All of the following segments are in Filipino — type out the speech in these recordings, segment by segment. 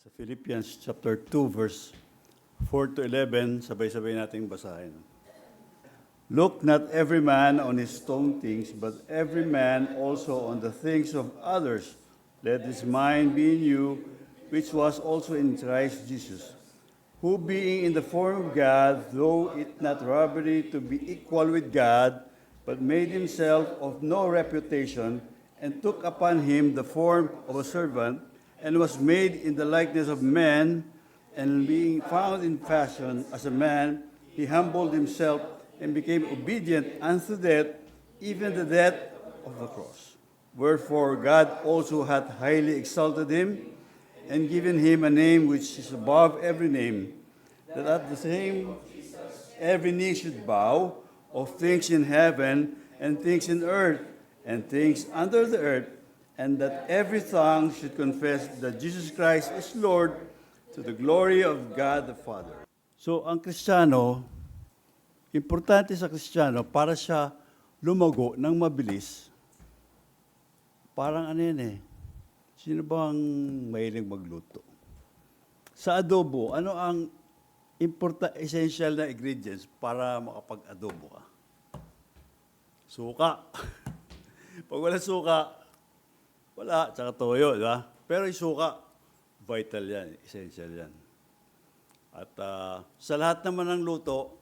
Sa Philippians chapter 2, verse 4 to 11, sabay-sabay nating basahin. Look not every man on his own things, but every man also on the things of others. Let this mind be in you, which was also in Christ Jesus, who being in the form of God, though it not robbery to be equal with God, but made himself of no reputation, and took upon him the form of a servant, and was made in the likeness of men, and being found in fashion as a man, he humbled himself and became obedient unto death, even the death of the cross. Wherefore God also hath highly exalted him, and given him a name which is above every name, that at the same every knee should bow, of things in heaven, and things in earth, and things under the earth, and that every tongue should confess that Jesus Christ is Lord, to the glory of God the Father. So ang Kristiyano, importante sa Kristiyano, para siya lumago ng mabilis, parang ano yan eh, sino bang mahiling magluto? Sa adobo, ano ang essential na ingredients para makapag-adobo ka? Suka. Pag wala suka, wala, tsaka toyo, di ba? Pero yung suka, vital yan, essential yan. At sa lahat naman ng luto,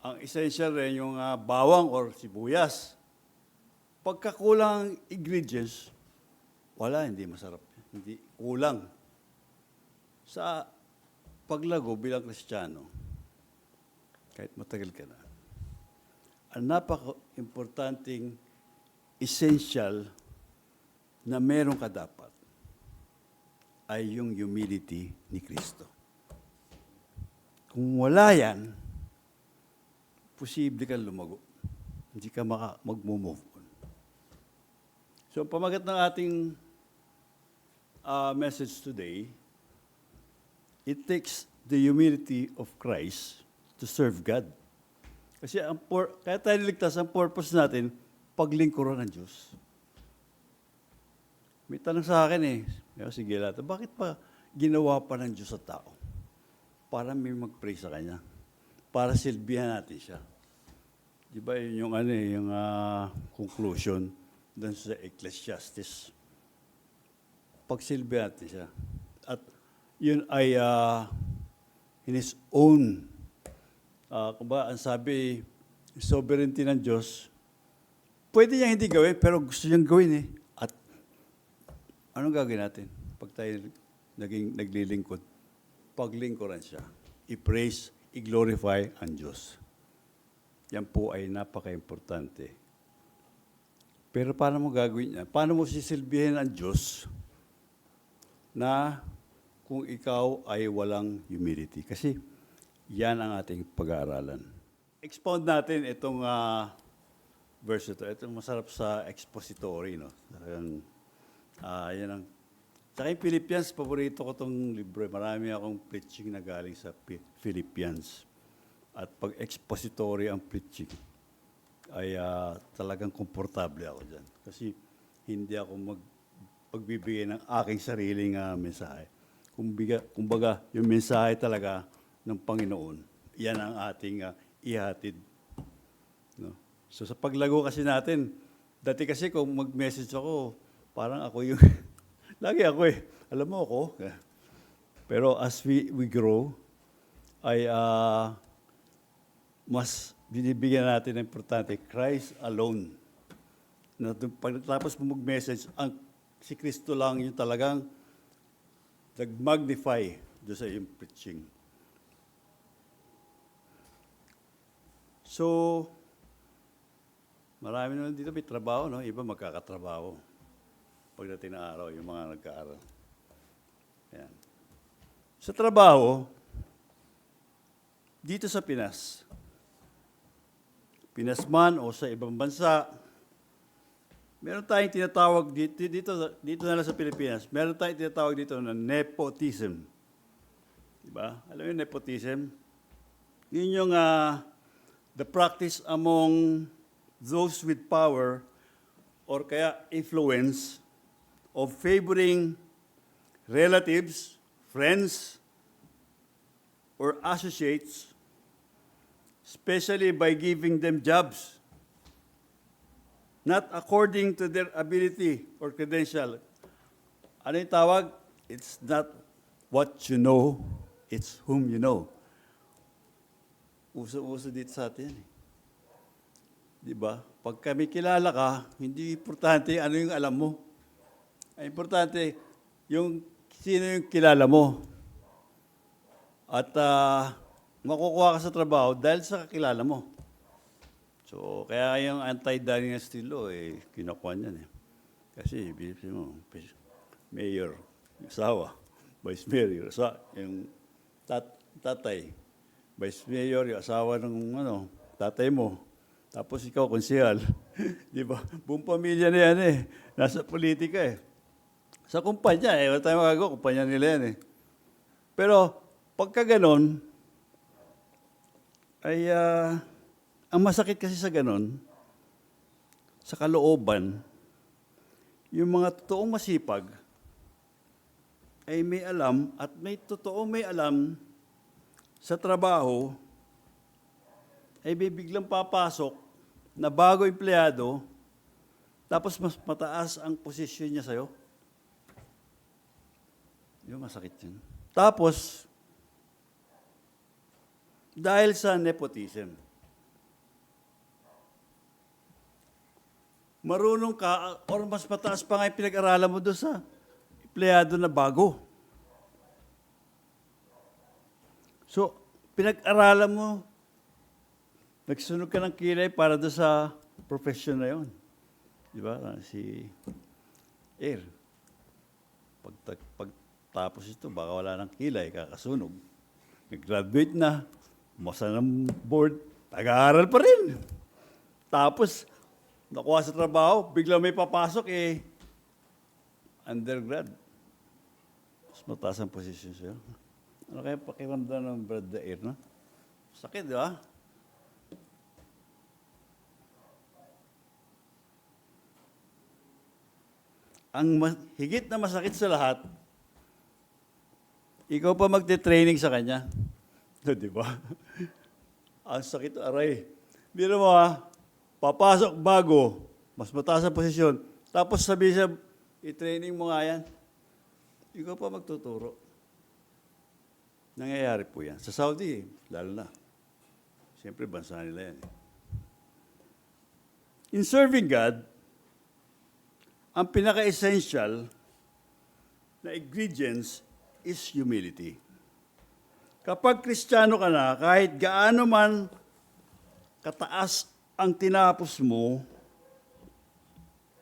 ang essential rin yung bawang or sibuyas. Pagkakulang ingredients, wala, hindi masarap. Hindi, kulang. Sa paglago bilang Kristiyano, kahit matagal ka na, ang napaka-importanting essential na meron ka dapat ay yung humility ni Kristo. Kung wala yan, posible kang lumago. Hindi ka mag-move on. So, pamagat ng ating message today, it takes the humility of Christ to serve God. Kasi kaya tayo niligtas, ang purpose natin, paglingkuran ng Diyos. May tanong sa akin sige lahat, bakit pa ginawa pa ng Diyos sa tao? Para may mag-pray sa Kanya. Para silbihan natin siya. Di ba yun yung conclusion doon sa Ecclesiastes? Pagsilbihan natin siya. At yun ay in His own, ang sabi, sovereignty ng Diyos, pwede niya hindi gawin, pero gusto niyang gawin eh. At anong gagawin natin pag tayo naglilingkod? Paglingkuran siya. I-praise, i-glorify ang Diyos. Yan po ay napaka-importante. Pero paano mo gagawin niya? Paano mo sisilbihin ang Diyos na kung ikaw ay walang humility? Kasi yan ang ating pag-aaralan. Expound natin itong verse ito. Ito masarap sa expository, no? Yan ang... Tsaka yung Philippians, paborito ko itong libro. Marami akong preaching na galing sa Philippians. At pag expository ang preaching, ay talagang komportable ako dyan. Kasi hindi ako pagbibigay ng aking sariling mensahe. Kumbaga, yung mensahe talaga ng Panginoon, yan ang ating ihatid. No? So sa paglago kasi natin, dati kasi kung mag-message ako, parang ako yung, lagi ako alam mo ako. Pero as we grow, ay mas binibigyan natin ng importante, Christ alone. Na pagkatapos mo mag-message, si Kristo lang yung talagang nag-magnify doon sa iyong preaching. So, marami naman dito may trabaho, no? Iba magkakatrabaho. Pagdating ng araw, yung mga nagkaaral. Ayan. Sa trabaho, dito sa Pinas man o sa ibang bansa, meron tayong tinatawag dito na lang sa Pilipinas, meron tayong tinatawag dito na nepotism. Diba? Alam mo yung nepotism? Yun yung the practice among those with power or kaya influence of favoring relatives, friends or associates, especially by giving them jobs, not according to their ability or credential. Ano yung tawag? It's not what you know, it's whom you know. Uso-uso dito sa atin. Di ba? Pag kami kilala ka, hindi importante ano yung alam mo. Ang importante, yung sino yung kilala mo. At makukuha ka sa trabaho dahil sa kakilala mo. So, kaya yung anti-dynasty law, kinukuha niyan eh. Kasi, bilipin mo, mayor, yung asawa, vice mayor, yung tatay, vice mayor, yung asawa ng tatay mo. Tapos ikaw, konsehal. Di ba? Buong pamilya na yan eh. Nasa politika eh. Sa kumpanya wala tayong magagawa, kumpanya nila yan eh. Pero, pagka ganon, ay ang masakit kasi sa ganon, sa kalooban, yung mga totoong masipag, ay may alam at may totoong may alam sa trabaho, ay bibiglang papasok na bago empleyado, tapos mas mataas ang posisyon niya sa'yo. Yung masakit yun. Tapos, dahil sa nepotism, marunong ka, or mas mataas pa nga yung pinag-aralan mo doon sa empleyado na bago. So, pinag-aralan mo, nagsunog ka ng kilay para doon sa profession na yun. Di ba? Si Air. Pagtapos ito, baka wala ng kilay, kakasunog. Nag-graduate na, umasa ng board, nag-aaral pa rin. Tapos, nakuha sa trabaho, biglang may papasok undergrad. Mas mataas ang posisyon sa'yo. Ano kaya pakiramdam ng Brad Air, no? Sakit, di ba? Ang higit na masakit sa lahat, ikaw pa magte-training sa kanya. Di ba? Ang sakit, aray. Biro mo papasok bago, mas mataas ang posisyon, tapos sabi siya, i-training mo nga yan. Ikaw pa magtuturo. Nangyayari po yan. Sa Saudi, lalo na. Siyempre, bansa nila yan. In serving God, ang pinaka-essential na ingredients is humility. Kapag Kristiyano ka na, kahit gaano man kataas ang tinapos mo,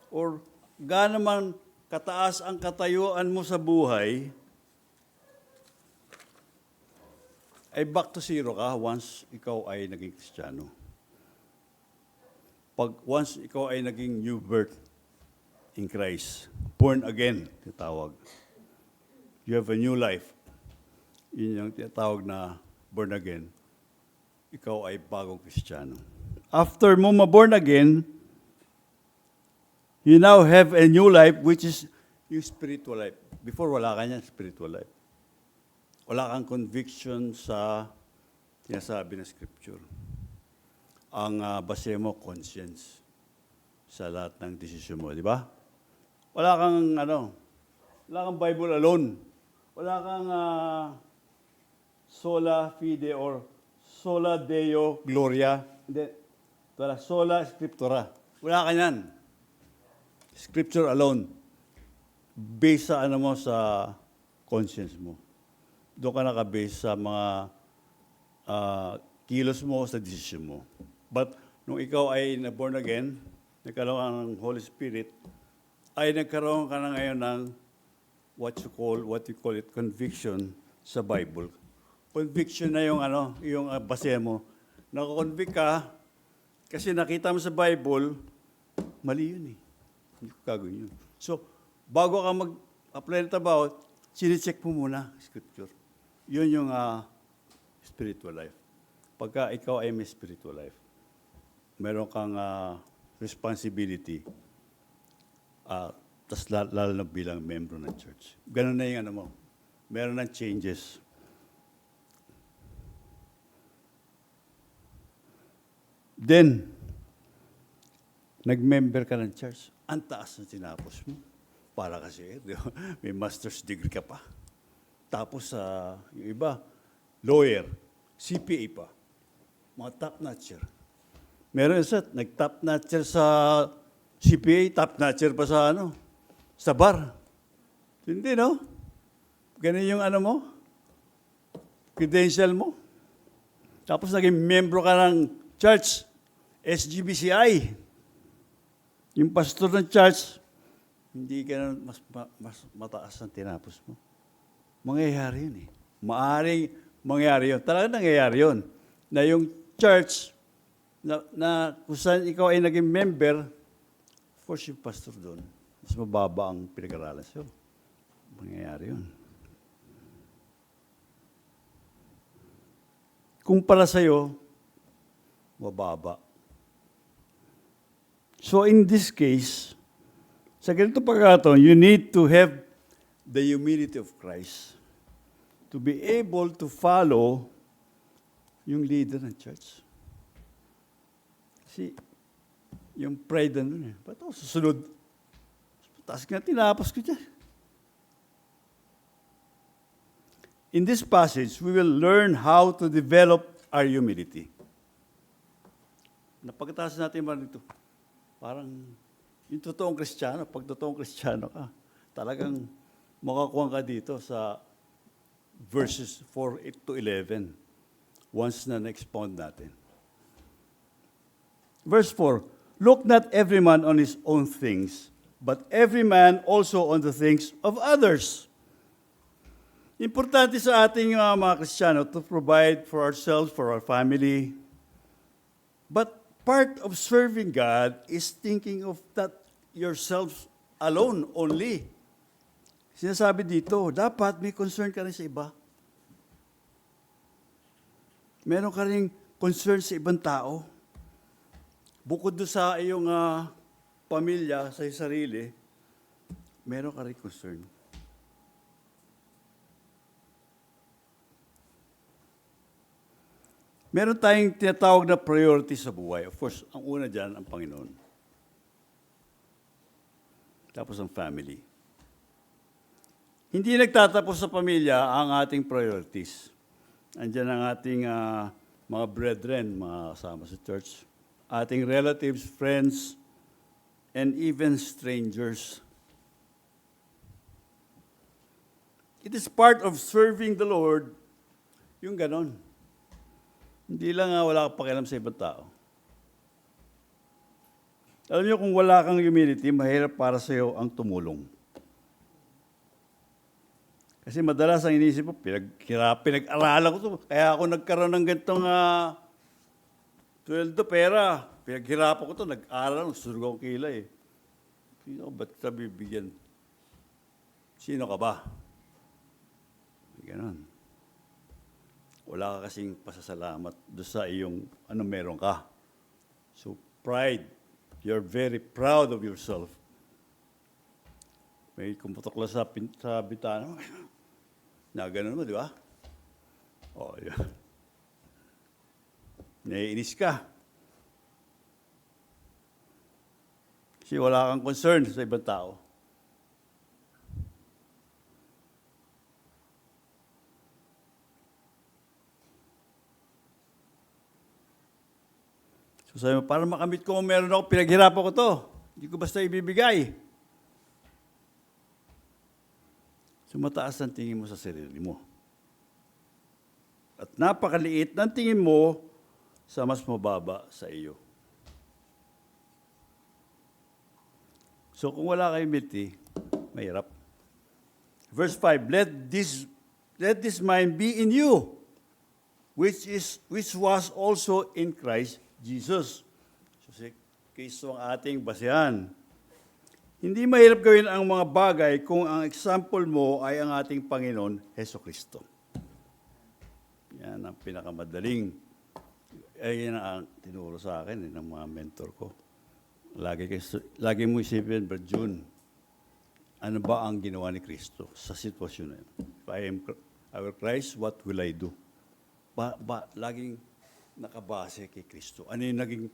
or gaano man kataas ang katayuan mo sa buhay, ay back to zero ka once ikaw ay naging Kristiyano. Once ikaw ay naging new birth in Christ, born again, tinatawag. You have a new life. Yun yung tinatawag na born again. Ikaw ay bagong Kristiyano. After mo ma-born again, you now have a new life, which is yung spiritual life. Before, wala ka niyan, spiritual life. Wala kang conviction sa sinasabi ng Scripture. Ang base mo, conscience sa lahat ng desisyon mo, di ba? Wala kang, wala kang Bible alone. Wala kang sola fide or sola deo gloria. Hindi. Wala, sola scriptura. Wala ka yan. Scripture alone. Based sa sa conscience mo. Doon ka naka-base sa mga kilos mo, sa decision mo. But nung ikaw ay na-born again, nagkaroon ka ng Holy Spirit, ay nagkaroon ka na ngayon ng what you call it, conviction sa Bible. Conviction na yung base mo. Nako-convict ka, kasi nakita mo sa Bible, mali yun eh. Hindi ko gagawin yun. So, bago ka mag-apply ng trabaho, sinicheck mo muna, Scripture. Yun yung spiritual life. Pagka ikaw ay may spiritual life, meron kang responsibility, tas lalo na bilang membro ng church. Ganun na yung meron ng changes. Then, nag-member ka ng church. Ang taas na tinapos mo. Para kasi, di ba, may master's degree ka pa. Tapos, yung iba, lawyer, CPA pa. Mga top-notcher. Meron isa, nag-top-notcher sa CPA, top-notcher pa sa sa bar. Hindi, no? Ganun yung mo, credential mo. Tapos naging membro ka ng church, SGBCI. Yung pastor ng church, hindi ka na mas mataas ang tinapos mo. Mangyayari yun eh. Maaring mangyayari yun. Talagang nangyayari yun. Na yung church, na kung saan ikaw ay naging member, of course yung pastor doon, mas mababa ang pinag-aralan sa'yo. Mangyayari yun. Kung para sa'yo, mababa. So in this case, sa ganito pagkakataon, you need to have the humility of Christ to be able to follow yung leader ng church. Kasi yung pride na nun eh. Ba't ako susunod? Taas nga tinapos ko dyan. In this passage, we will learn how to develop our humility. Napagkataas natin ba nito? Parang yung totoong Kristiyano, pag totoong Kristiyano ka, talagang makakuha ka dito sa verses 4 to 11 once na na-expound natin. Verse 4, look not every man on his own things, but every man also on the things of others. Importante sa ating mga Kristiyano to provide for ourselves, for our family. But part of serving God is thinking of that yourselves alone only. Sinasabi dito, dapat may concern ka rin sa iba. Meron ka rin concern sa ibang tao. Bukod doon sa iyong pamilya, sa iyong sarili, meron ka rin concern. Meron tayong tinatawag na priority sa buhay. Of course, ang una dyan, ang Panginoon. Tapos ang family. Hindi nagtatapos sa pamilya ang ating priorities. Andiyan ang ating mga brethren, mga kasama sa church, ating relatives, friends, and even strangers. It is part of serving the Lord, yung ganon. Hindi lang wala kang pakialam sa ibang tao. Alam niyo, kung wala kang humility, mahirap para sa iyo ang tumulong. Kasi madalas ang iniisip mo, pinag-aralan ko ito. Kaya ako nagkaroon ng ganitong sweldo, pera. Pinaghirapan ko ito, nag-aral, surga akong kilay. Sino ba't kita bibigyan? Sino ka ba? Ganon. Wala ka kasing pasasalamat doon sa iyong meron ka. So, pride. You're very proud of yourself. May kumutok lang sa bitana. Na ganun mo, di ba? O, yun. Naiinis ka. Kasi wala kang concern sa ibang tao. So sabi mo, para makamit ko kung meron ako, pinaghirapan ko to. Hindi ko basta ibibigay. So mataas ang tingin mo sa sarili mo. At napakaliit ng tingin mo sa mas mababa sa iyo. So kung wala kang humility, mahirap. Verse 5, let this mind be in you, which was also in Christ Jesus. So si Kristo ang ating basehan. Hindi mahirap gawin ang mga bagay kung ang example mo ay ang ating Panginoon, Jesucristo. Yan ang pinakamadaling. Yan ang tinuro sa akin ng mga mentor ko. Lagi mo isipin, Brad June, ano ba ang ginawa ni Kristo sa sitwasyon na yun? If I am our Christ, what will I do? Laging nakabase kay Kristo. Ano yung naging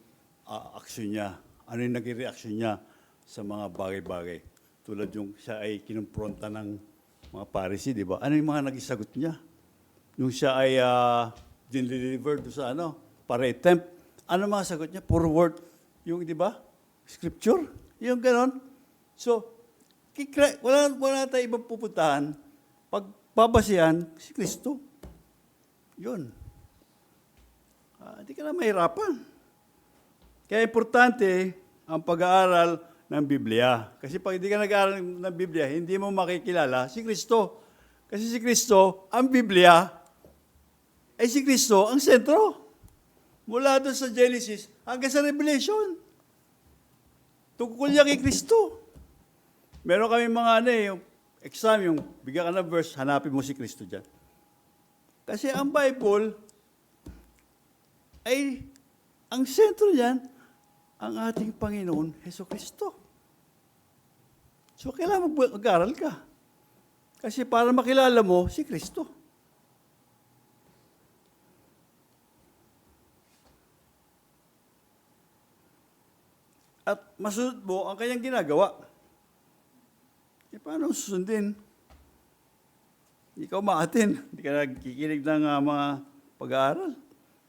aksyon niya? Ano yung naging reaksyon niya sa mga bagay-bagay? Tulad yung siya ay kinumpronta ng mga Pharisee, di ba? Ano yung mga naging sagot niya? Yung siya ay dineliver doon sa para-attempt. Ano mga sagot niya? Puro word. Yung, di ba? Scripture. Yung ganon. So, wala tayong ibang pupuntahan. Pagbabasihan, si Kristo. Yun. Hindi ka na mahirapan. Kaya importante ang pag-aaral ng Biblia. Kasi pag hindi ka nag-aaral ng Biblia, hindi mo makikilala si Kristo. Kasi si Kristo, ang Biblia, ay si Kristo ang sentro. Mula doon sa Genesis hanggang sa Revelation. Tungkol niya kay Kristo. Meron kami mga yung exam, yung bigyan ka ng verse, hanapin mo si Kristo dyan. Kasi ang Bible ay, ang sentro niyan, ang ating Panginoon, Heso Kristo. So, kailangan mag-aral ka. Kasi para makilala mo si Kristo. At masunod mo ang kanyang ginagawa. Paano susundin? Ikaw maatin. Hindi ka nagkikinig ng mga pag-aaral.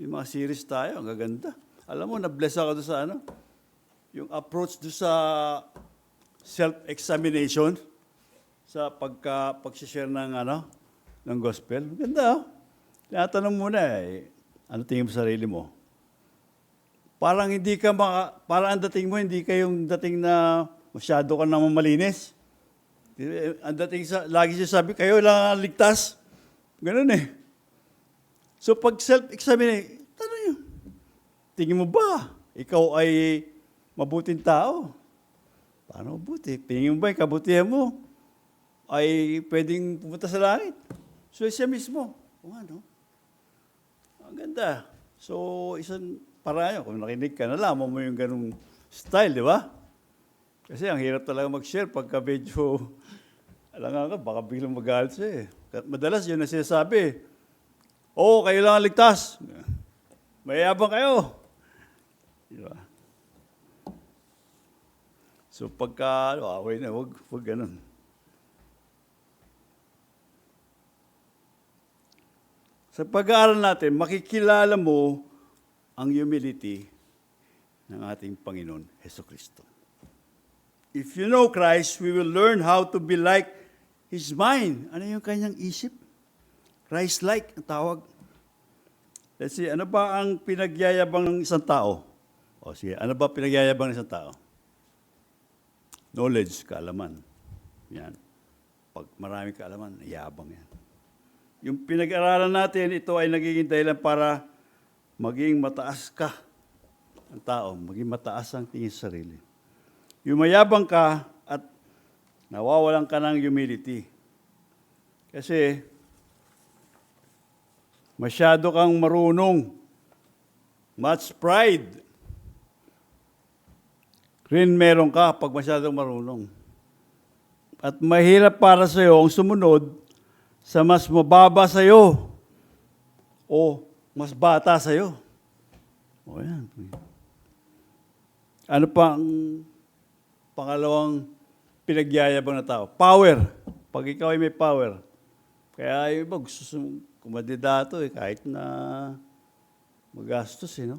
Yung mga series tayo, ang gaganda. Alam mo, na-bless ako doon sa yung approach doon sa self-examination, sa pag-share ng gospel. Ganda, oh. Tinatanong muna, ano tingin mo sa sarili mo? Parang parang ang dating mo, hindi kayong dating na masyado ka naman malinis. Ang dating lagi siya sabi, kayo lang ang ligtas. Ganun eh. So pag self-examine, tanong yun, tingin mo ba, ikaw ay mabuting tao? Paano mabuti? Tingin mo ba, yung kabutihan mo ay pwedeng pumunta sa langit? So siya mismo, ang ganda. So isang paraan, kung nakinig ka, nalaman mo yung ganung style, di ba? Kasi ang hirap talaga mag-share pagka medyo, alam nga, baka biglang magalit siya eh. Madalas yun na sinasabi, kayo lang ang ligtas. Mayabang kayo. Diba? So pagka, okay na, wag ganun. Sa pag-aaral natin, makikilala mo ang humility ng ating Panginoon, Heso Kristo. If you know Christ, we will learn how to be like His mind. Ano yung kanyang isip? Christ-like ang tawag. Let's see, ano ba ang pinagyayabang ng isang tao? Sige, ano ba pinagyayabang ng isang tao? Knowledge, kaalaman. Yan. Pag marami kaalaman, yabang yan. Yung pinag-aralan natin, ito ay nagiging dahilan para maging mataas ka ang tao, maging mataas ang tingin sa sarili. Yumayabang ka at nawawalan ka ng humility. Kasi masyado kang marunong. Much pride. Rin meron ka pag masyadong marunong. At mahirap para sa iyo ang sumunod sa mas mababa sa iyo o mas bata sa iyo. Yan. Ano pa ang pangalawang pinagyayabang na tao? Power. Pag ikaw ay may power. Kaya yung iba gusto kumandidato kahit na magastos no?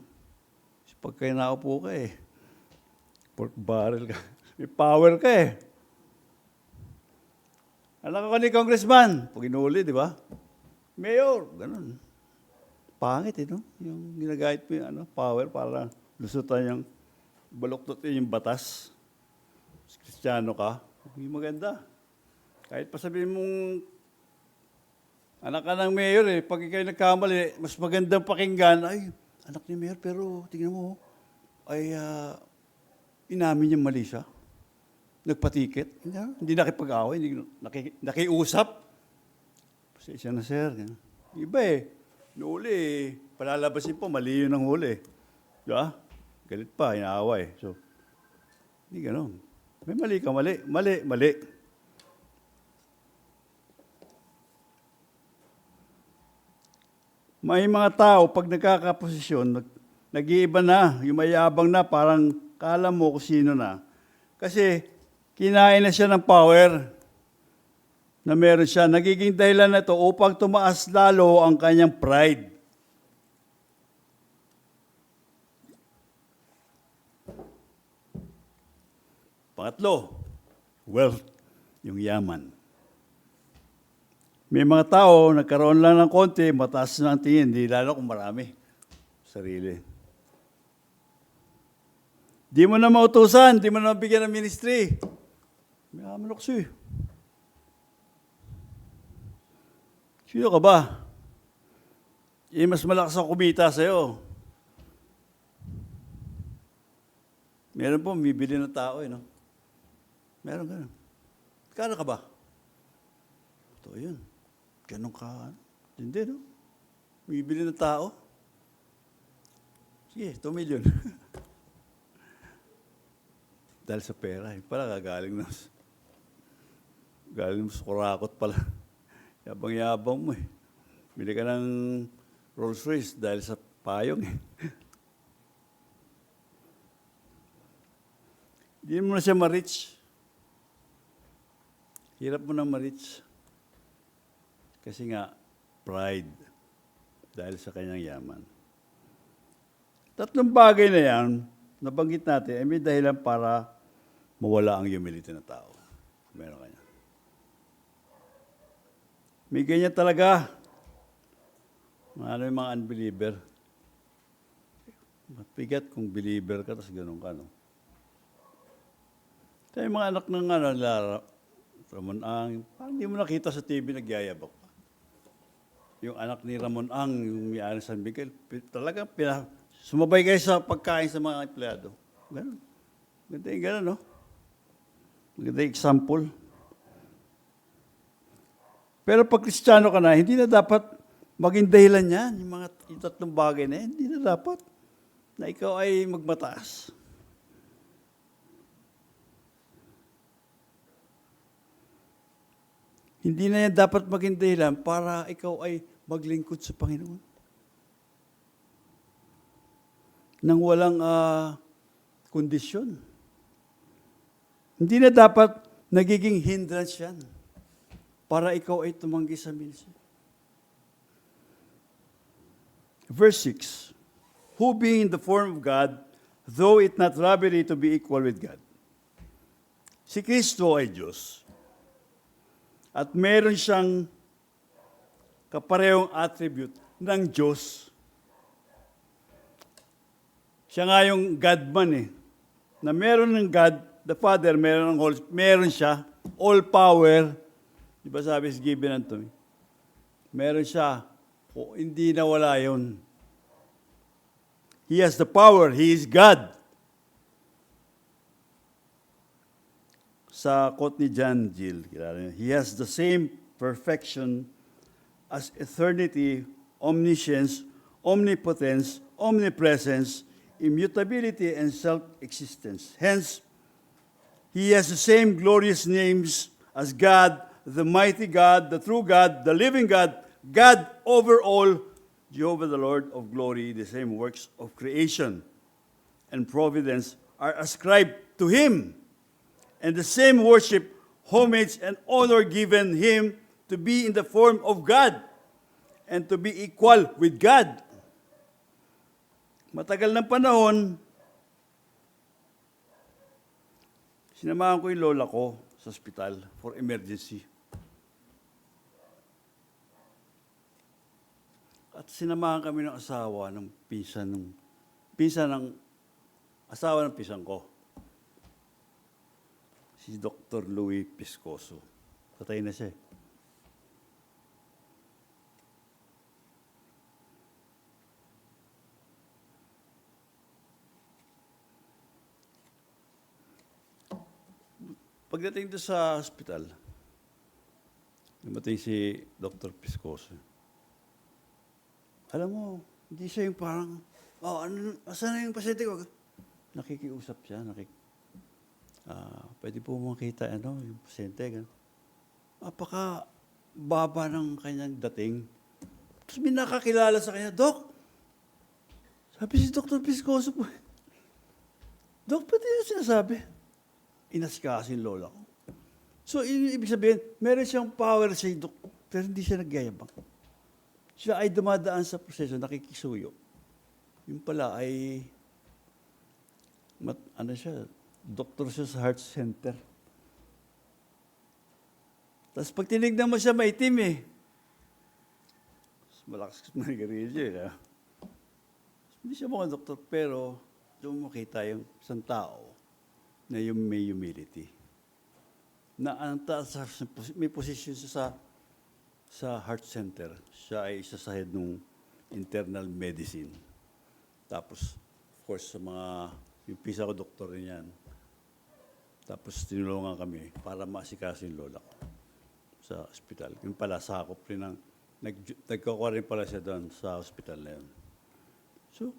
Pag kayo naupo ka pork barrel ka. May power ka Alam ko ni congressman, pag inuli, di ba? Mayor, ganun. Pangit no? Yung ginagahit mo yung power para lusutan yung baluktutin yung batas. Kristiyano ka, hindi maganda. Kahit pa sabihin mong anak ka ng mayor pag ikaw nagkamali, mas magandang pakinggan, anak ni mayor, pero tingnan mo, inamin niya mali siya. Nagpatikit. Hindi nakipag-away, hindi nakiusap. Pasensya na, sir. Iba Nuli palalabasin po, mali yun ang huli. Diba? Galit pa, inaaway. So, hindi ganun. May mali ka, mali. May mga tao, pag nagkakaposisyon, nag-iiba na, yung mayabang na, parang kala mo kung sino na. Kasi kinain na siya ng power na meron siya. Nagiging dahilan na ito upang tumaas lalo ang kanyang pride. Pangatlo, wealth, yung yaman. May mga tao, nagkaroon lang ng konti, mataas na ang tingin, di lalo kung marami. Sarili. Di mo na mautusan, di mo na bigyan ng ministry. May aman ako sa'yo. Sino ka ba? Mas malakas ang kumita sa'yo. Meron po, bibili ng tao, no? Meron ganun. Kano ka ba? Ito, yun. Ganun ka. Hindi, no? Bibili ng tao. Sige, 2 million. Dahil sa pera, pala galing mo sa kurakot pala. Yabang-yabang mo eh. Bili ka ng Rolls Royce dahil sa payong eh. Hindi mo na siya ma-reach. Hirap mo na ma-reach. Kasi nga, pride. Dahil sa kanyang yaman. 3 bagay na yan, nabanggit natin, ay may dahilan para mawala ang humility ng tao. Meron kanya. May ganyan talaga. Ano yung mga unbeliever? Mapigat kung believer ka, tapos ganun ka, no? Kaya yung mga anak ng Ramon Ang, parang hindi mo nakita sa TV nagyayabak pa. Yung anak ni Ramon Ang, yung may-ari sa San Miguel, talaga sumabay kayo sa pagkain sa mga empleyado. Ganun. Ganda yung ganun, no? Maganda yung example. Pero pag Kristiyano ka na, hindi na dapat maging dahilan yan. Yung mga 3 bagay na yan, hindi na dapat na ikaw ay magmataas. Hindi na yan dapat maging dahilan para ikaw ay maglingkod sa Panginoon. Nang walang kondisyon. Hindi na dapat nagiging hindrance yan para ikaw ay tumanggi sa ministry. Verse 6, who being in the form of God, though it not robbery to be equal with God. Si Kristo ay Diyos. At meron siyang kaparehong attribute ng Diyos. Siya nga yung God-man eh. Na meron ng God, the Father, meron siya, all power. Di ba sabi is given unto me? Meron siya. O, hindi nawala yun. He has the power. He is God. Sa quote ni John Gill, he has the same perfection as eternity, omniscience, omnipotence, omnipresence, immutability, and self-existence. Hence, he has the same glorious names as God, the mighty God, the true God, the living God, God over all, Jehovah the Lord of glory. The same works of creation and providence are ascribed to him, and the same worship, homage, and honor given him to be in the form of God and to be equal with God. Matagal ng panahon, sinamahan ko yung lola ko sa ospital for emergency. At sinamahan kami ng asawa ng pinsan ng asawa ng pinsan ko. Si Dr. Louis Piscoso. Patay na siya. Pagdating doon sa hospital, dumating si Dr. Piscoso. Alam mo, hindi siya yung parang, asan na yung pasyente ko? Nakikiusap siya, pwede po makita yung pasyente. Napaka baba ng kanyang dating. Tapos may nakakilala sa kanya, Dok, sabi si Dr. Piscoso po, Dok, pati yung sinasabi? Inasikaso yung lola ko. So, ibig sabihin, meron siyang power sa Dok, pero hindi siya nagyayabang. Siya ay dumadaan sa proseso, nakikisuyo. Yung pala ay, doktor siya sa heart center. Tapos pag tinignan mo siya, maitim eh. Malakas manigarilyo eh. Hindi siya mukhang doktor, pero doon makita yung isang tao na yung may humility. Na ang taas, may posisyon siya sa heart center. Siya ay isa sa head ng internal medicine. Tapos, of course, sa yung pisa ko, doktor rin yan. Tapos tinulungan kami para maasikaso yung lola ko sa ospital. Yung pala, sakop rin nagkakuha rin pala siya doon sa ospital na yun. So,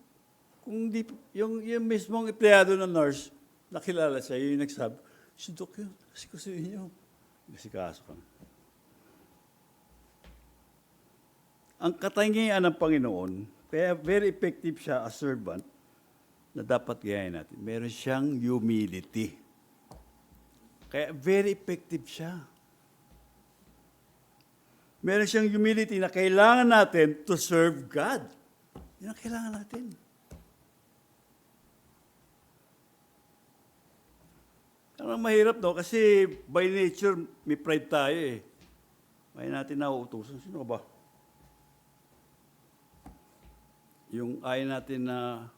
kung di, yung mismong empleyado ng nurse, nakilala siya, yung nagsabi, si Dok yun, asikasuhin niyo. Asikaso ka. Ang katangian ng Panginoon, kaya very effective siya as servant, na dapat gayahin natin. Meron siyang humility. Kaya very effective siya. Meron siyang humility na kailangan natin to serve God. Yan ang kailangan natin. Parang mahirap, no? Kasi by nature, may pride tayo eh. May natin nauutusan. Sino ba? Yung ayaw natin na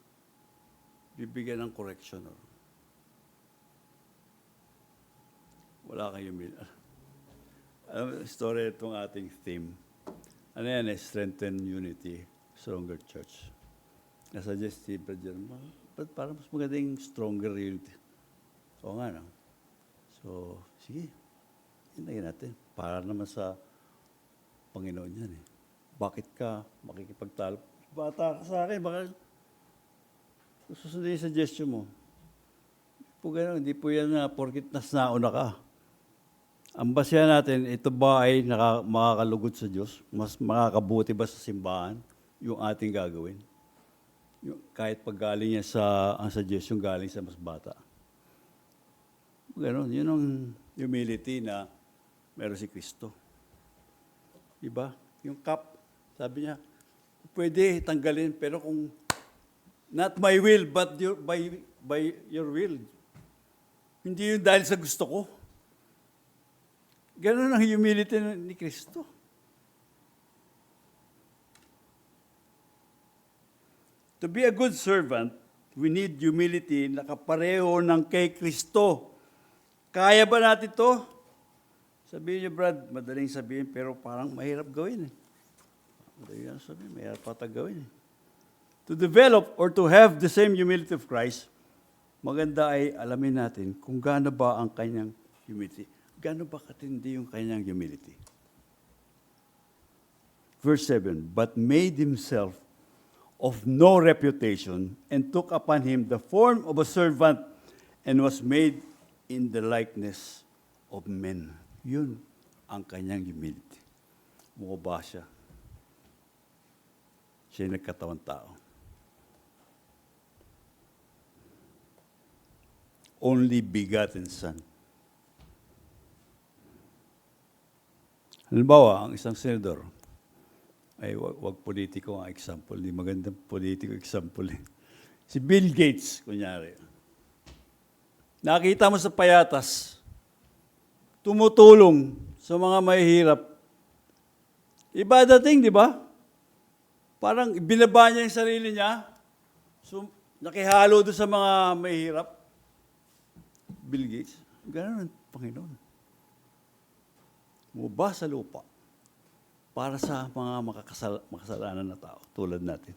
bibigyan ng correction. Or wala kang humility. Story itong ating theme. Ano yan eh? Strengthen unity, stronger church. Nasuggest si Brother, but parang mas magandang stronger unity. Oo nga, no? So, sige. Hintayin natin. Para naman sa Panginoon yan eh. Bakit ka makikipagtalo? Bata ka sa akin, baka susundin yung suggestion mo. Hindi po yan na porkit nauna ka. Ang basya natin, ito ba ay makakalugod sa Diyos? Mas makakabuti ba sa simbahan yung ating gagawin? Kahit pag galing niya ang suggestion galing sa mas bata. Ganon, yun ang humility na meron si Kristo. Diba? Yung cup, sabi niya, pwede tanggalin, pero kung not my will, but by your will. Hindi yun dahil sa gusto ko. Ganon ang humility ni Kristo. To be a good servant, we need humility na kapareho ng kay Kristo. Kaya ba natin to? Sabihin niyo, Brad, madaling sabihin, pero parang mahirap gawin eh. Madaling sabihin, mahirap patag gawin eh. To develop or to have the same humility of Christ, maganda ay alamin natin kung gaano ba ang kanyang humility. Gaano ba katindi yung kanyang humility? Verse 7, but made himself of no reputation and took upon him the form of a servant and was made in the likeness of men. Yun ang kanyang humility. Bumaba siya. Siya yung nagkatawang tao. Only begotten Son. Halimbawa, ang isang senador, ay wag politiko ang example, hindi magandang politiko example. Si Bill Gates, kunyari. Nakita mo sa payatas, tumutulong sa mga mahihirap. Iba dating, di ba? Parang binaba niya yung sarili niya, so, nakihalo doon sa mga mahihirap. Bill Gates, gano'n ang Panginoon. Mubaba sa lupa para sa mga makasalanan na tao, tulad natin.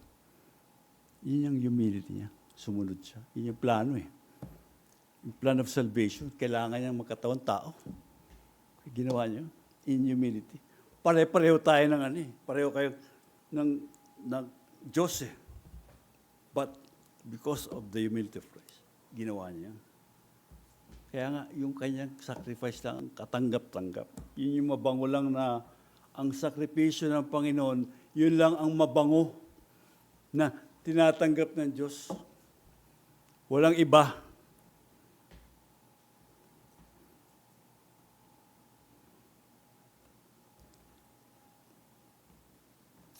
Yun yung humility niya. Sumunod siya. Yun yung plano eh. Yung plan of salvation, kailangan niyang magkatawang tao. Ginawa niya in humility. Pare-pareho tayo ng pareho kayo ng Diyos eh. But because of the humility of Christ, ginawa niya. Kaya nga, yung kanyang sacrifice lang, katanggap-tanggap. Yun yung mabango lang na ang sakripisyo ng Panginoon, Yun lang ang mabango na tinatanggap ng Diyos. Walang iba.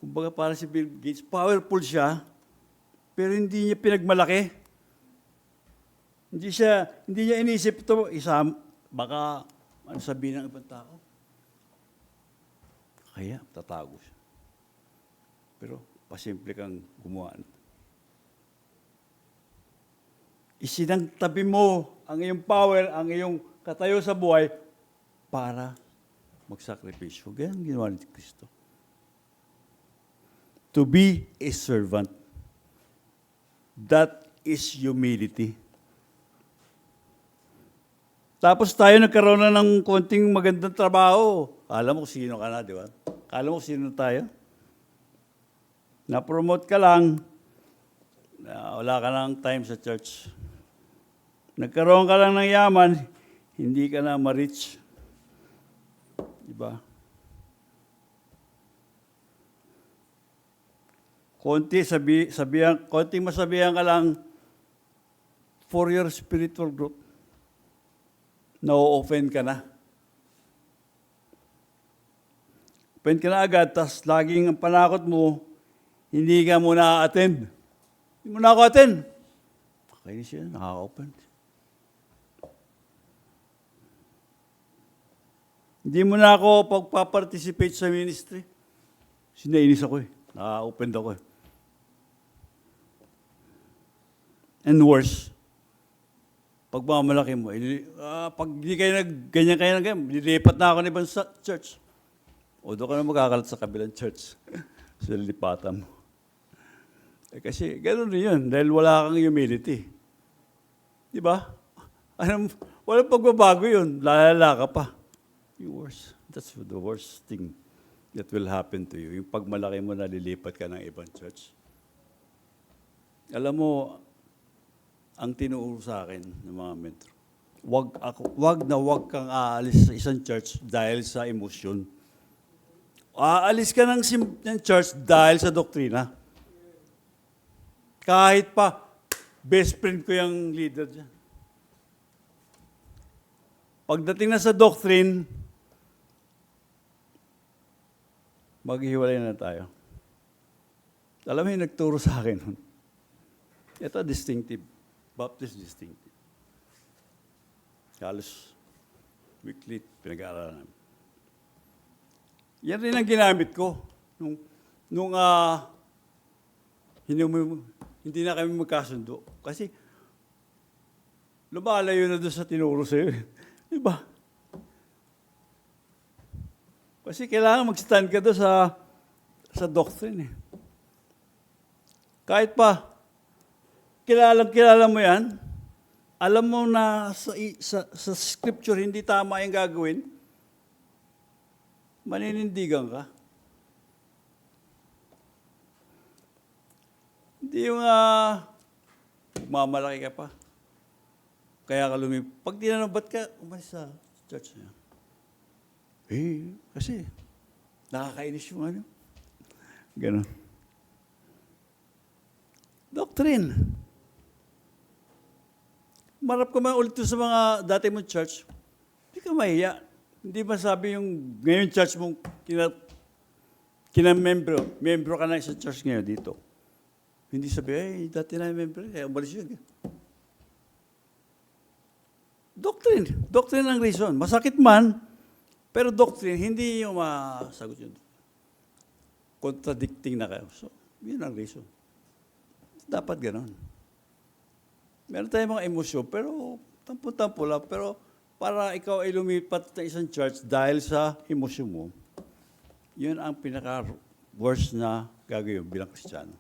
Kumbaga para si Bill Gates, powerful siya, pero hindi niya pinagmalaki. Hindi niya inisip ito, baka ano sabihin ng ibang tao. Kaya tatago siya. Pero pasimple kang gumawa. Isinangtabi mo ang iyong power, ang iyong katayo sa buhay para magsakripisyo. Ganyan ginawa ni Kristo. To be a servant. That is humility. Tapos tayo nagkaroon na ng konting magandang trabaho. Kala mo kung sino ka na, di ba? Kala mo kung sino tayo? Na-promote ka lang, wala ka ng time sa church. Nagkaroon ka lang ng yaman, hindi ka na ma-reach. Di ba? Konting masabihan ka lang for your spiritual growth. Na-offend ka na. Offend ka na agad, tas laging ang panakot mo, hindi ka muna attend. Hindi mo na ako attend. Pakainis siya, nakaka-open. Hindi mo na ako pagpaparticipate sa ministry. Sinainis ako eh. Nakaka-open ako eh. And worse, pagmamalaki mo, pag hindi kayo ganyan, lilipat na ako ng ibang church. O doon ka na magkakalat sa kabilang church. So, lilipatan mo. Kasi gano'n rin yun, dahil wala kang humility. Di ba? Walang pagbabago yun, lalala ka pa. Yung worst. That's the worst thing that will happen to you. Yung pagmalaki mo, nalilipat ka ng ibang church. Alam mo, ang tinuro sa akin ng mga mentor, wag kang aalis sa isang church dahil sa emosyon. Aalis ka ng church dahil sa doktrina. Kahit pa, best friend ko yung leader dyan. Pagdating na sa doctrine, maghihiwalay na tayo. Alam mo yung nagturo sa akin nun? Ito, distinctive. Baptist distinctive. Halos weekly pinag-aaralan namin. Yan rin ang ginamit ko. Hindi na kami magkasundo. Kasi lumalayo na doon sa tinuro sa'yo. Di ba? Kasi kailangan mag-stand ka doon sa doctrine. Kahit pa, kilala mo yan, alam mo na sa scripture hindi tama yung gagawin, maninindigan ka. Hindi yung mamalaki ka pa. Kaya ka pag tinanong, ba't ka umalis sa church niya? Kasi nakakainis yung ano. Ganon. Doctrine. Marap ka man ulit sa mga dati mong church, hindi ka mahiya. Hindi masabi yung ngayon church mong membro ka na sa church ngayon dito. Hindi sabi, dati na membro, kaya umalis yun. Doctrine. Doctrine ang reason. Masakit man, pero doctrine, hindi yung masagot yun. Contradicting na kayo. So, yun ang reason. Dapat ganon. Meron tayong mga emosyon, pero tampo-tampo lang. Pero para ikaw ay lumipat sa isang church dahil sa emosyon mo, yun ang pinaka-worst na gagawin bilang Kristiyano.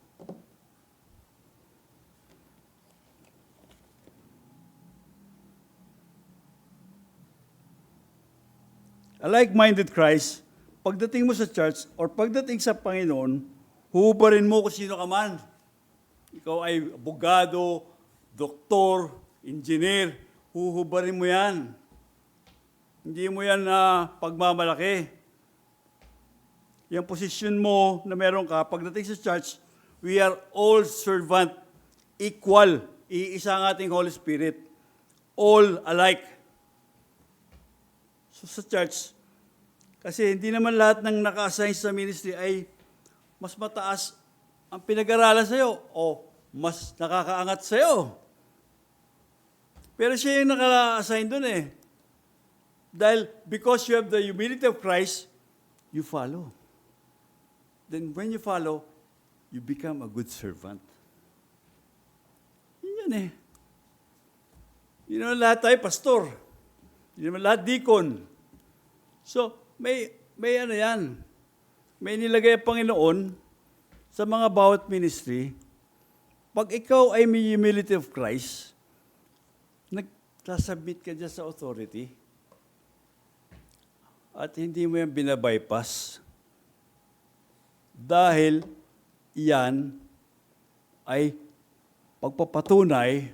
A like-minded Christ, pagdating mo sa church or pagdating sa Panginoon, huhubarin mo kung sino ka man. Ikaw ay abogado, doktor, engineer, huhubarin mo yan. Hindi mo yan pagmamalaki. yung posisyon mo na meron ka, pagdating sa church, we are all servant, equal. Iisa ang ating Holy Spirit. All alike. So sa church, kasi hindi naman lahat ng naka-assign sa ministry ay mas mataas ang pinag-aralan sa'yo o mas nakakaangat sa'yo. Pero siya yung naka-assign dun eh. Dahil because you have the humility of Christ, you follow. Then when you follow, you become a good servant. Yun eh. Hindi naman lahat tayo pastor. Hindi naman lahat deacon. So, may ano yan. May nilagay ang Panginoon sa mga bawat ministry. Pag ikaw ay may humility of Christ, nagsasubmit ka dyan sa authority at hindi mo yan binabypass dahil iyan ay pagpapatunay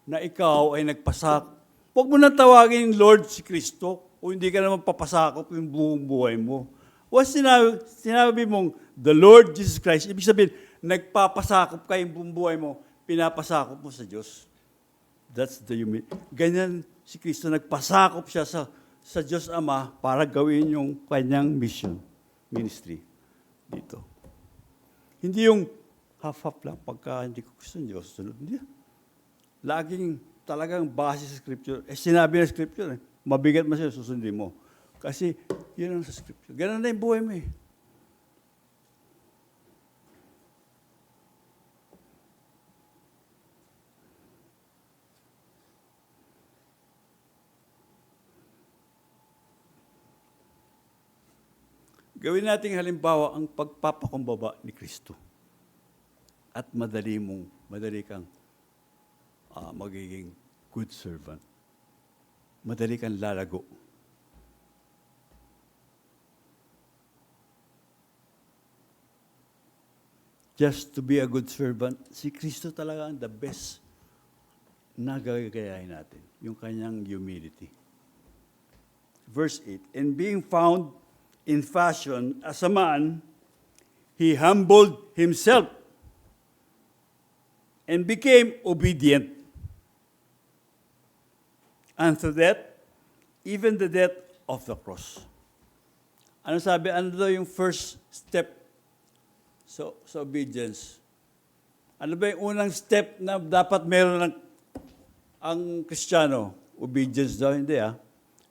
na ikaw ay nagpasak. Huwag mo nang tawagin Lord si Kristo o hindi ka naman papasakop yung buong buhay mo. Once sinabi mong the Lord Jesus Christ, ibig sabihin, nagpapasakop ka yung buong buhay mo, pinapasakop mo sa Diyos. That's the humility. Ganyan si Kristo, nagpasakop siya sa Diyos Ama para gawin yung kanyang mission, ministry dito. Hindi yung half-half lang pagka hindi ko gusto ng Diyos, sunod. Hindi. Laging talagang base sa Scripture. Sinabi ng Scripture, mabigat mo siya, susundin mo. Kasi yun ang sa Scripture. Ganun na yung buhay mo eh. Gawin nating halimbawa ang pagpapakumbaba ni Kristo. At madali kang magiging good servant. Madali kang lalago. Just to be a good servant, si Kristo talaga ang the best na gagayahin natin. Yung kanyang humility. Verse 8, and being found in fashion as a man, he humbled himself and became obedient unto death, even the death of the cross. Ano sabi? Ano daw yung first step sa obedience? Ano ba yung unang step na dapat meron ang Kristiyano? Obedience daw, hindi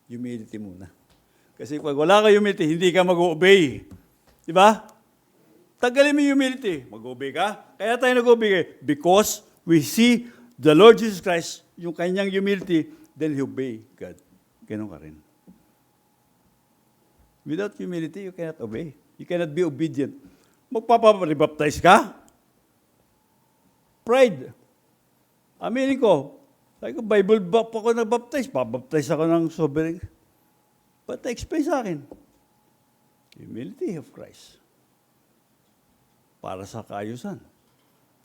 humility muna. Kasi pag wala ka humility, hindi ka mag-obey. Di ba? Tagalin mo yung humility. Mag-obey ka. Kaya tayo nag-obey. Because we see the Lord Jesus Christ, yung kanyang humility, then He obey God. Ganon ka rin. Without humility, you cannot obey. You cannot be obedient. Magpapa-rebaptize ka? Pride. Aminin ko. Sabi ko, Bible bap ako na-baptize. Pabaptize ako ng sovereign. But explain sa akin. Humility of Christ. Para sa kaayusan.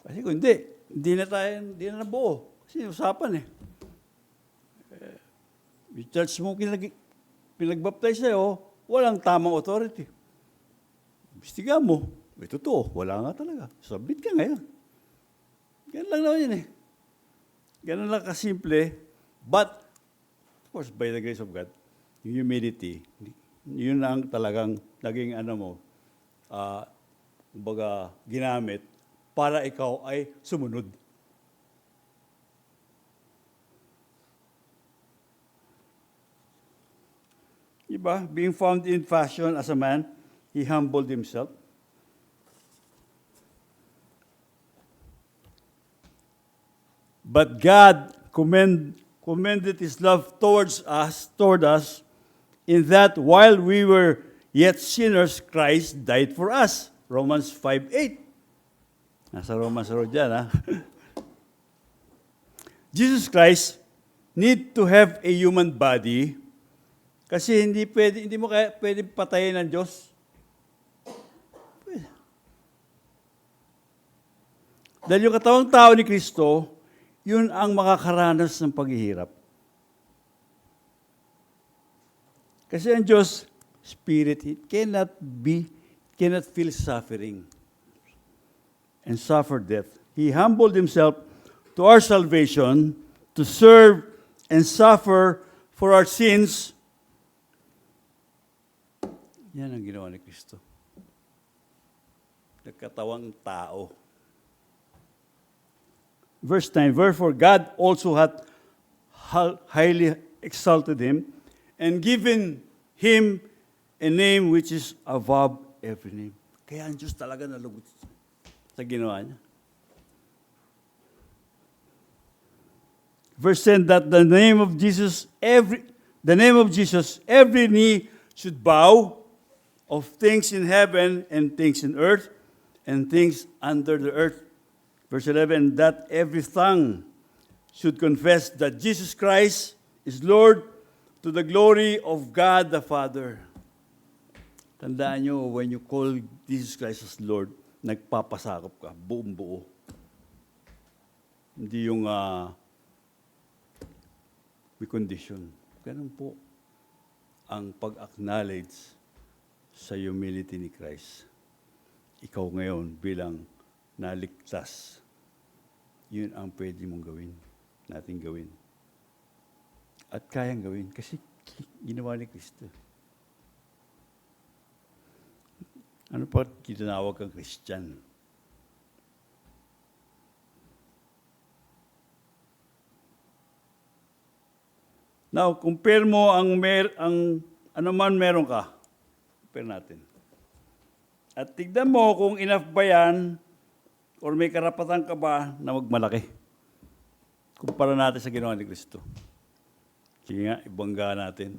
Kasi kung hindi na nabuo. Kasi usapan yung church mo pinagbaptize sa'yo, walang tamang authority. Imbestiga mo. May totoo. Wala nga talaga. Submit ka ngayon. Ganun lang naman yun Ganun lang kasimple. But, of course, by the grace of God, yung humility, yun ang talagang naging kumbaga, ginamit para ikaw ay sumunod. Diba? Being found in fashion as a man, he humbled himself. But God commended His love toward us, in that while we were yet sinners, Christ died for us. Romans 5:8. Nasa Romans road yan, Jesus Christ need to have a human body kasi hindi mo pwede patayin ng Diyos. Dahil yung katawang tao ni Kristo, yun ang makakaranas ng paghihirap. Kasi ang Diyos, Spirit, it cannot feel suffering and suffer death. He humbled himself to our salvation, to serve and suffer for our sins. Yan ang ginawa ni Kristo. Nagkatawang tao. Verse 9, wherefore God also hath highly exalted him and given him a name which is above every name. Kaya ang Diyos talaga nalugod sa ginawa niya. Verse 10, that the name of Jesus, every knee should bow, of things in heaven and things in earth and things under the earth. Verse 11, that every tongue should confess that Jesus Christ is Lord to the glory of God the Father. Tandaan nyo, when you call Jesus Christ as Lord, nagpapasakop ka, buong buo. Hindi yung may condition. Ganun po ang pag-acknowledge sa humility ni Christ. Ikaw ngayon bilang naligtas, yun ang pwede mong gawin, natin gawin. At kayang gawin kasi ginawa ni Kristo. Ano pa tinawag kang Christian? Now, compare mo ang ano man meron ka. Compare natin. At tignan mo kung enough ba yan or may karapatan ka ba na magmalaki. Kumpara natin sa ginawa ni Kristo. Sige nga, ibangga natin.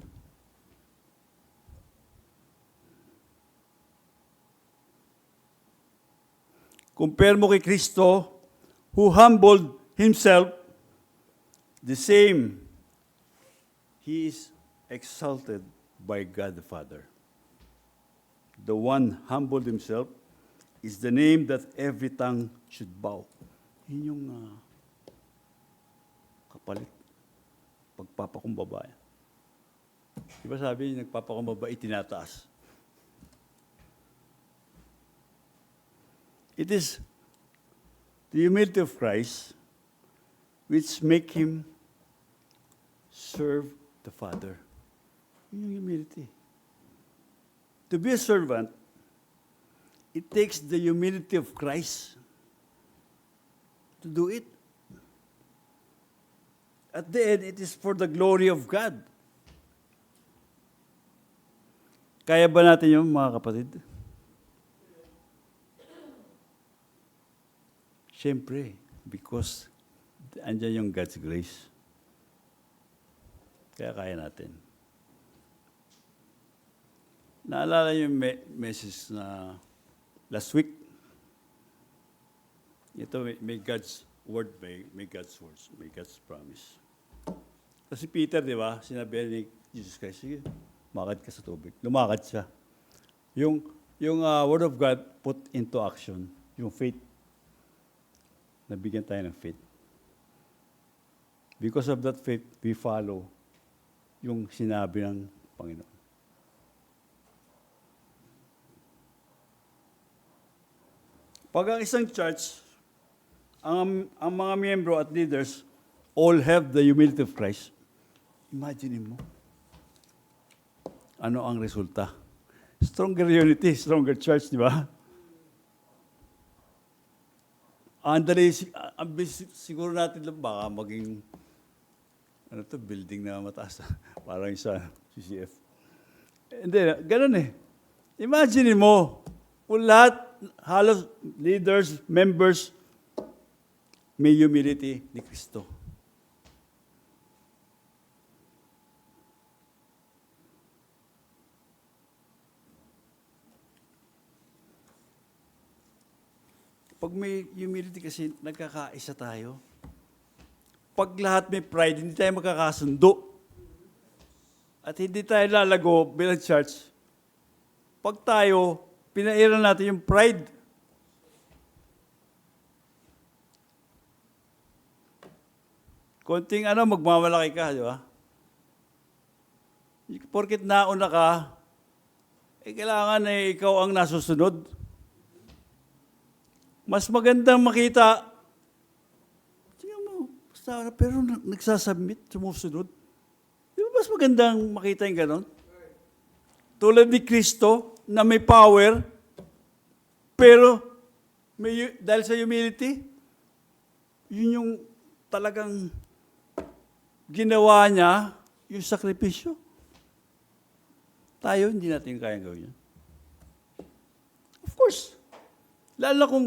Compare mo kay Kristo, who humbled himself, the same, he is exalted by God the Father. The one humbled himself is the name that every tongue should bow. Yun yung kapalit. Pagpapakumbaba. Di ba sabi, nagpapakumbaba, itinataas. It is the humility of Christ which make him serve the Father. Yun yung humility. To be a servant, it takes the humility of Christ to do it. At the end, it is for the glory of God. Kaya ba natin yun, mga kapatid? Siyempre, because andyan yung God's grace. Kaya kaya natin. Naalala yung message na last week? Ito, may God's word, may God's words, may God's promise. Kasi Peter, di ba, sinabi ni Jesus Christ, sige, lumakad ka sa tubig. Lumakad siya. Yung word of God put into action, yung faith. Nabigyan tayo ng faith. Because of that faith, we follow yung sinabi ng Panginoon. Pag ang isang church, ang mga miyembro at leaders all have the humility of Christ, imagine mo, ano ang resulta? Stronger unity, stronger church, di ba? Andali, siguro natin lang baka maging building na mataas. Parang sa CCF. Hindi, ganun eh. Imagine mo, kung lahat, halos leaders, members, may humility ni Kristo. Pag may humility kasi, nagkakaisa tayo. Pag lahat may pride, hindi tayo magkakasundo. At hindi tayo lalago bilang church. Pag tayo, pinairan natin yung pride. Konting magmamalaki ka, di ba? Porkit nauna ka, kailangan ikaw ang nasusunod. Mas magandang makita, tingnan mo, pero nagsasubmit, sumusunod. Di ba mas magandang makita yung ganon? Tulad ni Kristo, na may power, pero dahil sa humility, yun yung talagang ginawa niya, yung sakripisyo. Tayo, hindi natin kayang gawin yan. Of course. Lalo kung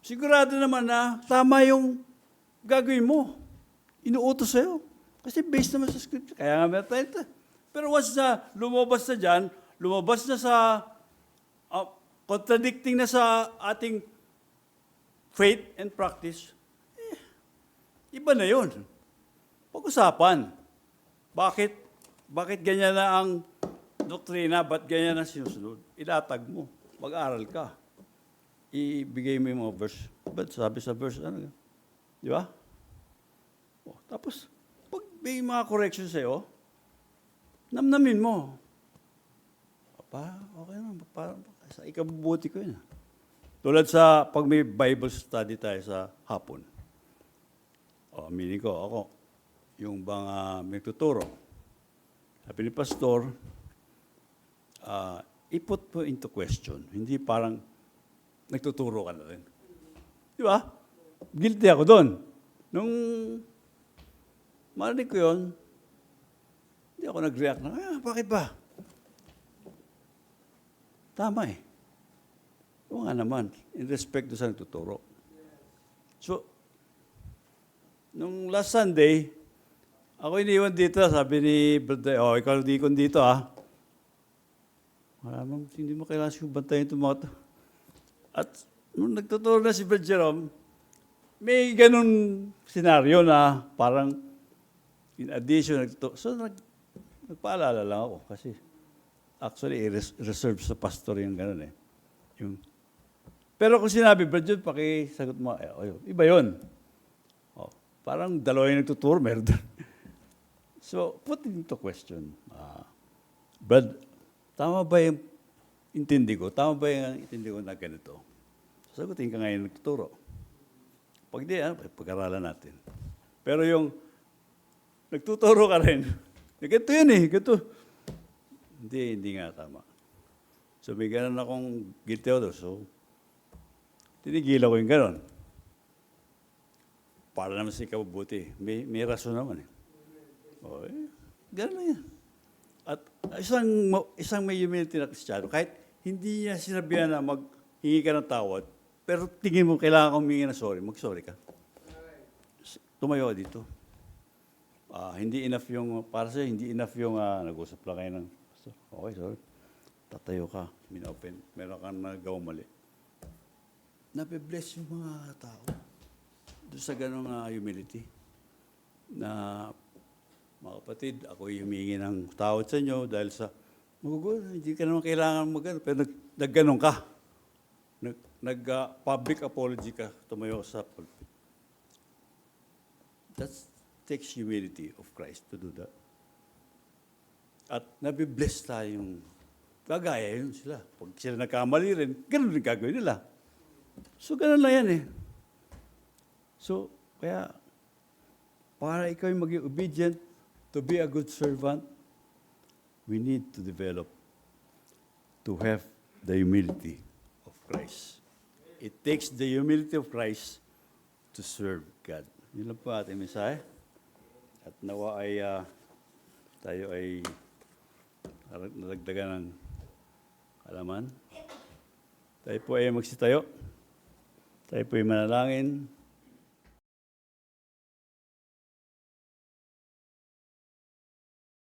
sigurado naman na tama yung gagawin mo. Inuutos sa'yo. Kasi based naman sa scripture. Kaya nga meron tayo ito. Pero once na lumabas na dyan, lumabas na sa contradicting na sa ating faith and practice, iba na yun. Pag-usapan. Bakit ganyan na ang doktrina? Ba't ganyan na sinusunod? Ilatag mo. Mag-aral ka. Ibigay mo yung mga verse. Ba't sabi sa verse, ano? Di ba? Tapos, pag may mga correction sa'yo, namnamin mo. Okay naman. Sa ikabubuti ko yun. Tulad sa pag may Bible study tayo sa hapon. Aminin ko, ako, yung bang may tuturo. Sabi ni Pastor, i-put mo into question. Hindi parang nagtuturo ka na rin. Di ba? Guilty ako doon. Nung marinig ko yun, hindi ako nag-react na, bakit ba? Tama eh. Oo nga naman, in respect do sa nagtuturo. So, nung last Sunday, ako iniwan dito, sabi ni Brother, ikaw di ko dito Maramang hindi mo kailangan siya bantayan itong mga ito. At nung nagtuturo na si Brother Jerome, may ganun senaryo na parang in addition, so nagpaalala lang ako kasi actually reserve sa pastor yung ganun eh. Pero kung sinabi, Brother Jerome, pakisagot mo, iba yun. Parang dalawa yung nagtuturo, meron doon. So, put it into question. But, tama ba yung intindi ko? Tama ba yung intindi ko na ganito? Sagutin ka ngayon nagtuturo. Pag di, pag-aralan natin. Pero yung nagtuturo ka rin, ganito yun eh, ganito. Hindi nga tama. So, may ganun akong guilty ako. So, tinigil ako yung ganun. Para naman sa ikabubuti. May rason naman eh. Ganun na yan. At isang may humility na Kristiyano, kahit hindi niya sinabihan na maghingi ka ng tawad, pero tingin mo kailangan kong humingi na sorry, mag-sorry ka. Tumayo dito. Hindi enough yung, para sa'yo, hindi enough yung nag-usap lang kayo ng, okay, sorry. Tatayo ka, min-open, meron kang nagawang mali. Nabe-bless yung mga tao doon sa ganong humility na mga kapatid, ako humingi ng tawad sa inyo dahil sa hindi ka naman kailangan mag-ano, pero nag-ganon ka. Nag-public apology ka, tumayo sa pulpit. That takes humility of Christ to do that. At nabibless tayong gagaya yun sila. Pag sila nagkamali rin, ganon rin gagawin nila. So, ganon lang yan eh. So, kaya, para ikaw yung maging obedient, to be a good servant, we need to develop, to have the humility of Christ. It takes the humility of Christ to serve God. Yun lang po ating mensahe. At nawa ay tayo ay nadagdagan ng alaman. Tayo po ay magsitayo. Tayo po ay manalangin.